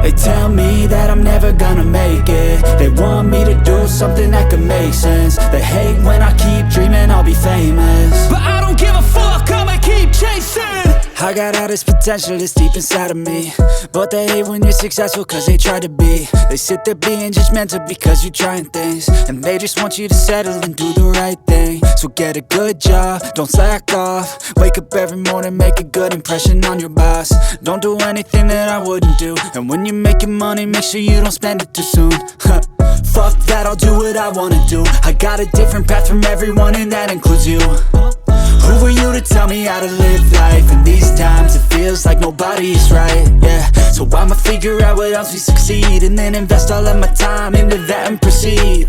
They tell me that I'm never gonna make it. They want me to do something that could make sense. They hate when I keep dreaming I'll be famous, but I don't give a fuck, I'ma keep chasing. I got all this potential that's deep inside of me, but they hate when you're successful cause they try to be. They sit there being judgmental because you're trying things, and they just want you to settle and do the right thing. So get a good job, don't slack off. Wake up every morning, make a good impression on your boss. Don't do anything that I wouldn't do, and when you're making money, make sure you don't spend it too soon. Fuck that, I'll do what I wanna do. I got a different path from everyone, and that includes you. Who are you to tell me how to live life? In these times it feels like nobody is right, yeah. So I'ma figure out what else we succeed, and then invest all of my time into that and proceed.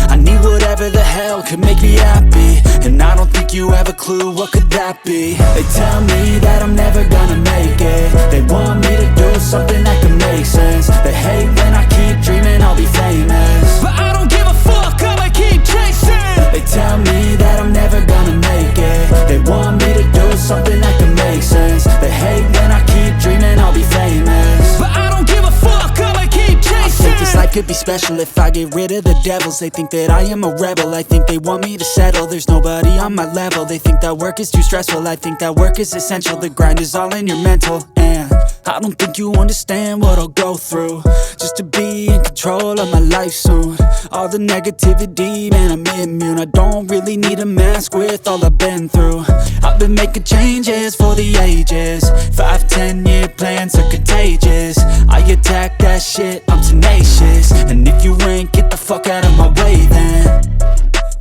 I need whatever the hell could make me happy, and I don't think you have a clue what could that be. They tell me that I'm never gonna make it. They want me to do something that could make sense. They hate when I keep dreaming I'll be famous, but I don't give a fuck, I'ma keep chasing. They tell me that I'm never gonna make it. They want me to do something that can make sense. They hate when I keep dreaming I'll be famous, but I don't give a fuck, I'ma keep chasing. I think this life could be special if I get rid of the devils. They think that I am a rebel, I think they want me to settle. There's nobody on my level. They think that work is too stressful, I think that work is essential. The grind is all in your mental, and I don't think you understand what I'll go through just to be in control of my life soon. All the negativity, man, I'm immune. I don't really need a mask with all I've been through. I've been making changes for the ages. 5-10 year plans are contagious. I attack that shit, I'm tenacious. And if you ain't, get the fuck out of my way then.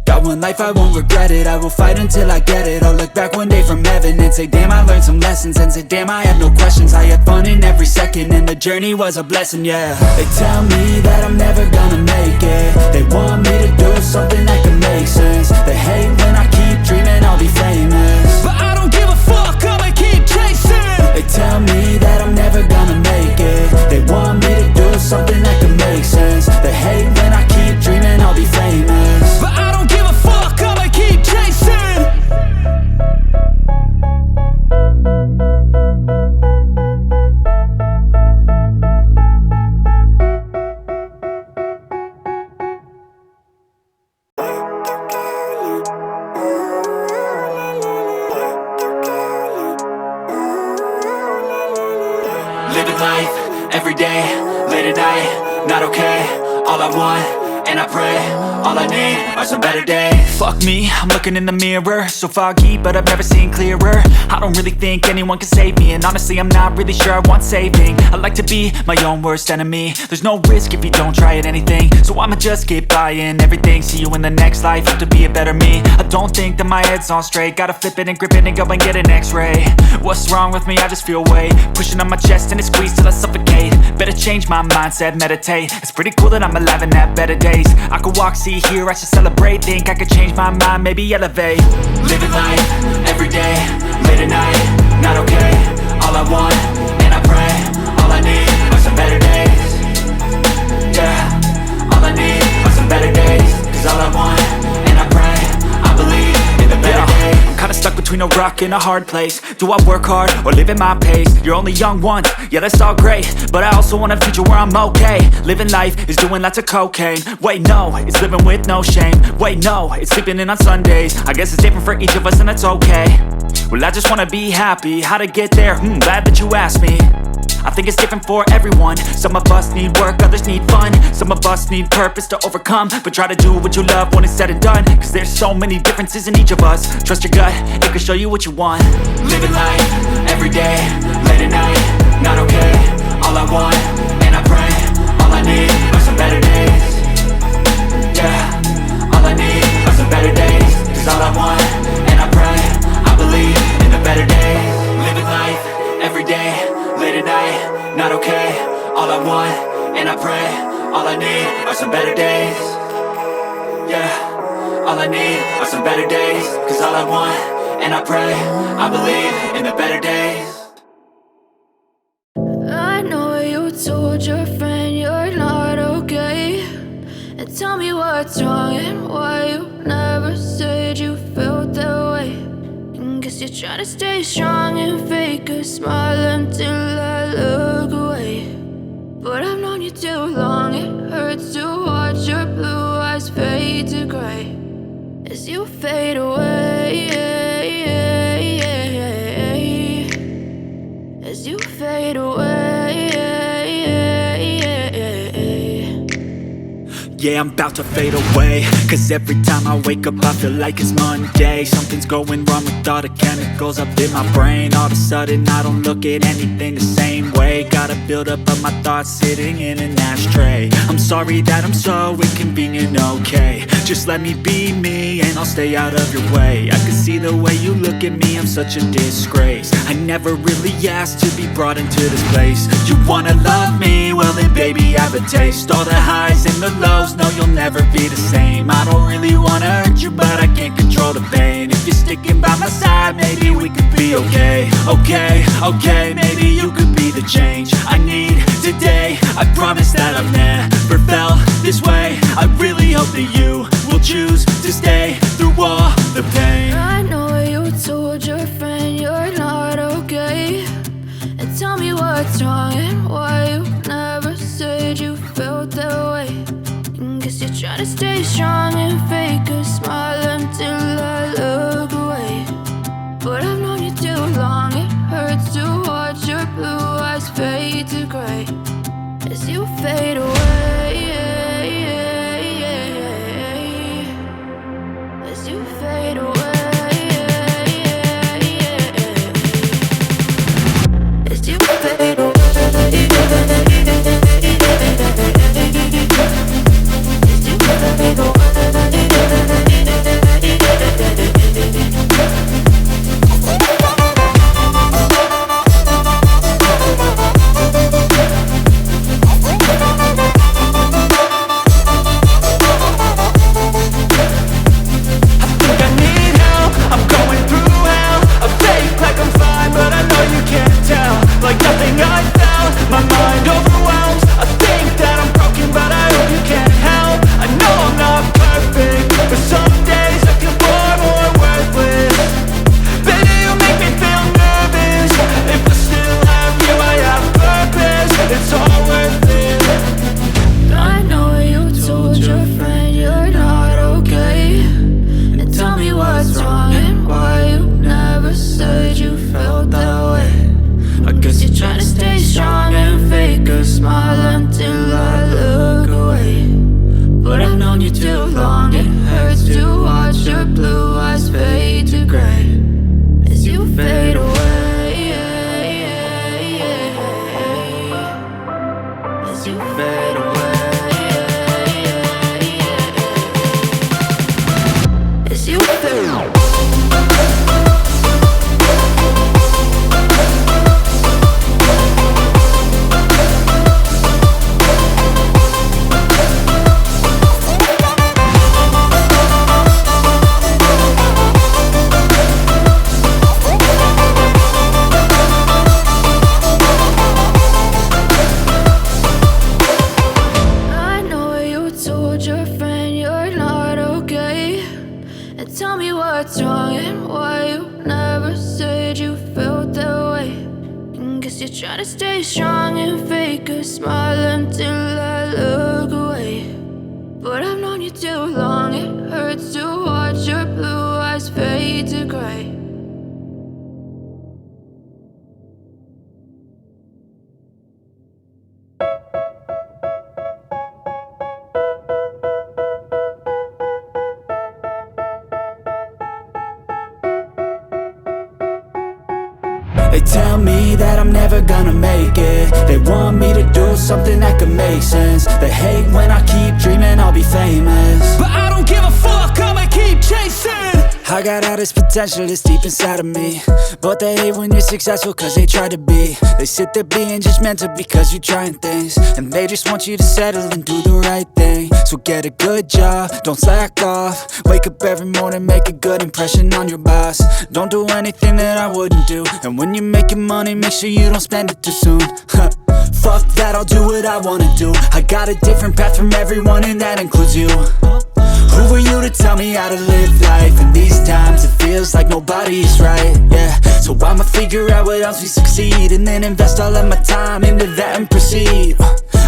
Got one life, I won't regret it. I will fight until I get it. I'll look back one day from heaven and say damn, I learned some lessons. And say damn, I have no questions. I had fun in every second, and the journey was a blessing, yeah. They tell me that I'm never gonna make it. They want me to do something that can make sense. They hate when I keep dreaming I'll be famous, but I don't give a fuck, I'ma keep chasing. They tell me that I'm never gonna make it. They want me to do something that can make sense. They hate when I keep dreaming I'll be famous, but I don't give a fuck, I'ma keep chasing. Living life, everyday, late at night, not okay. All I want, and I pray, all I need are some better days. Fuck me, I'm looking in the mirror, so foggy, but I've never seen clearer. I don't really think anyone can save me, and honestly I'm not really sure I want saving. I like to be my own worst enemy. There's no risk if you don't try at anything, so I'ma just keep buying everything. See you in the next life, have to be a better me. I don't think that my head's on straight, gotta flip it and grip it and go and get an x-ray. What's wrong with me? I just feel weight pushing on my chest and it squeezes till I suffocate. Better change my mindset, meditate. It's pretty cool that I'm alive and have better days. I could walk, see, hear, I should celebrate. Think I could change my mind, maybe elevate. Living life, everyday, late at night, not okay. All I want, and I pray, all I need are some better days. Yeah, all I need are some better days. Cause all I want, and I pray, I believe in the better days. I'm kinda stuck between a rock and a hard place. Do I work hard or live at my pace? You're only young once, yeah that's all great, but I also want a future where I'm okay. Living life is doing lots of cocaine. Wait no, it's living with no shame. Wait no, it's sleeping in on Sundays. I guess it's different for each of us and that's okay. Well I just wanna be happy, how to get there? Glad that you asked me. I think it's different for everyone. Some of us need work, others need fun. Some of us need purpose to overcome. But try to do what you love when it's said and done. Cause there's so many differences in each of us. Trust your gut, it can show you what you want. Living life, everyday, late at night, not okay. All I want, and I pray, all I need are some better days. Yeah, all I need are some better days. Cause all I want, and I pray, I believe in the better days. Living life, everyday, late at night, not okay. All I want, and I pray, all I need are some better days. Yeah, all I need are some better days. Cause all I want, and I pray, I believe in the better days. I know you told your friend you're not okay, and tell me what's wrong and why you never said you felt that way. And guess you're trying to stay strong and fake a smile until I look away. But you too long. It hurts to watch your blue eyes fade to gray as you fade away. As you fade away. Yeah, I'm about to fade away, cause every time I wake up I feel like it's Monday. Something's going wrong with all the chemicals up in my brain. All of a sudden I don't look at anything the same way. Got a buildup of my thoughts sitting in an ashtray. I'm sorry that I'm so inconvenient, okay. Just let me be me and I'll stay out of your way. I can see the way you look at me, I'm such a disgrace. I never really asked to be brought into this place. You wanna love me? Well then baby have a taste. All the highs and the lows, no, you'll never be the same. I don't really wanna hurt you, but I can't control the pain. If you're sticking by my side, maybe we could be okay. Okay, maybe you could be the change I need today. I promise that I've never felt this way. I really hope that you will choose to stay through all the pain. I know you told your friend you're not okay, and tell me what's wrong and why you never said you felt that way. Guess you're trying to stay strong and fake a smile until I look away. But I've known you too long. It hurts to watch your blue eyes fade to gray as you fade away. As you fade away. As you fade away. They tell me that I'm never gonna make it. They want me to do something that could make sense. They hate when I keep dreaming I'll be famous, but I don't give a fuck, I'ma keep chasing. I got all this potential that's deep inside of me, but they hate when you're successful cause they try to be. They sit there being judgmental because you're trying things, and they just want you to settle and do the right thing. So get a good job, don't slack off. Wake up every morning, make a good impression on your boss. Don't do anything that I wouldn't do, and when you're making money, make sure you don't spend it too soon. Fuck that, I'll do what I wanna do. I got a different path from everyone and that includes you. Who are you to tell me how to live life? In these times it feels like nobody's right, yeah. So I'ma figure out what else we succeed, and then invest all of my time into that and proceed.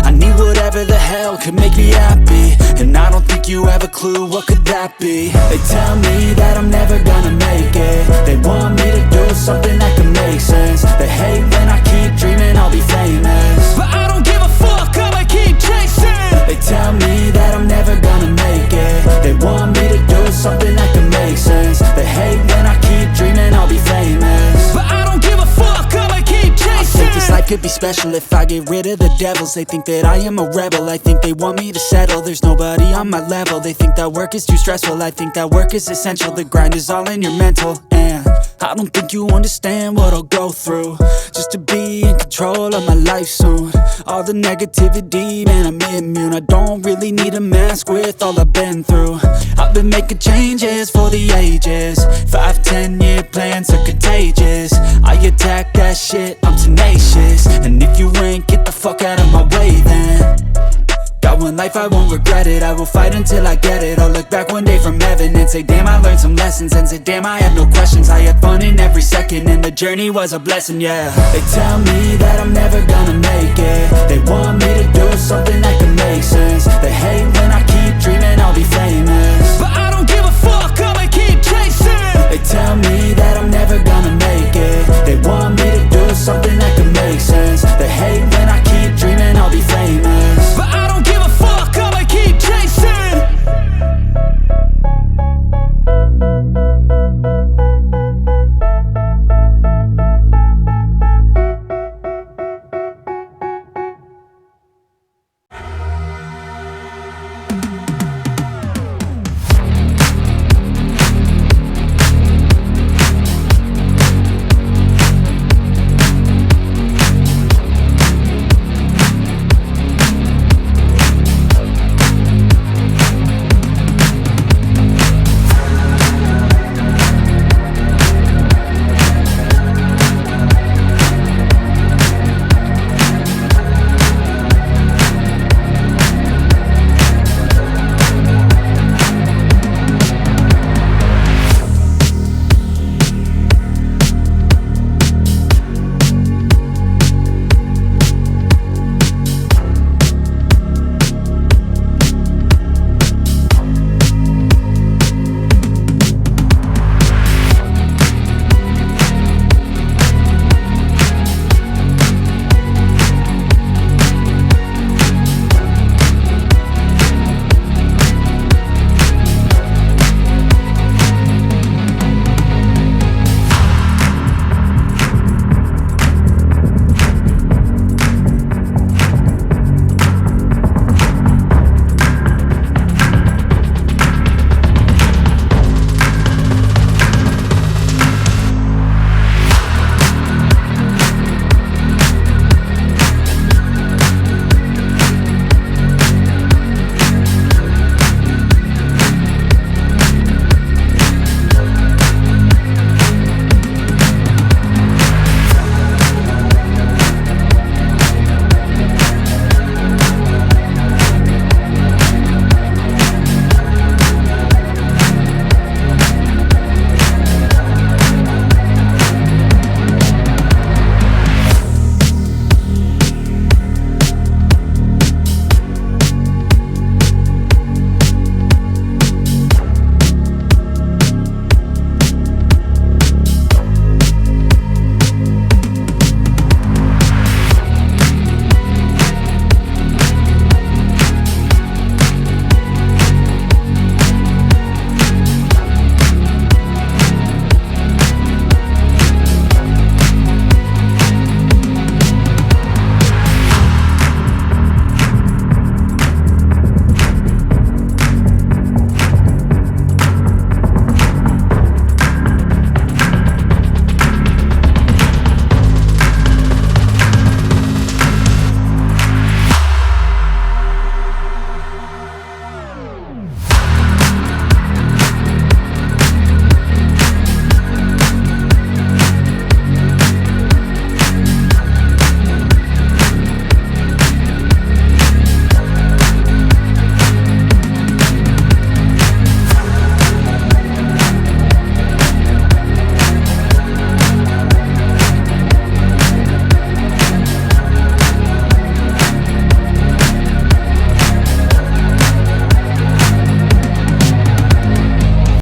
I need whatever the hell could make me happy, and I don't think you have a clue what could that be. They tell me that I'm never gonna make it. They want me to do something that can make sense. They hate when I keep dreaming I'll be famous, but I don't give a fuck, I'ma keep chasing. They tell me that I'm never gonna make it. They want me to do something that can make sense. They hate when I keep dreaming I'll be famous, but I don't give a fuck, I'ma keep chasing. I think this life could be special if I get rid of the devils. They think that I am a rebel. I think they want me to settle. There's nobody on my level. They think that work is too stressful. I think that work is essential. The grind is all in your mental, and I don't think you understand what I'll go through just to be in control of my life soon. All the negativity, man, I'm immune. I don't really need a mask with all I've been through. I've been making changes for the ages. 5-10 year plans are contagious. I attack that shit, I'm tenacious. And if you ain't, get the fuck out of my way then. Got one life, I won't regret it. I will fight until I get it. I'll look back one day from heaven and say, damn, I learned some lessons. And say, damn, I had no questions. I had fun in every second, and the journey was a blessing, yeah. They tell me that I'm never gonna make it. They want me to do something that can make sense. They hate when I keep dreaming I'll be famous, but I don't give a fuck, I'ma keep chasing. They tell me that I'm never gonna make it. They want me to do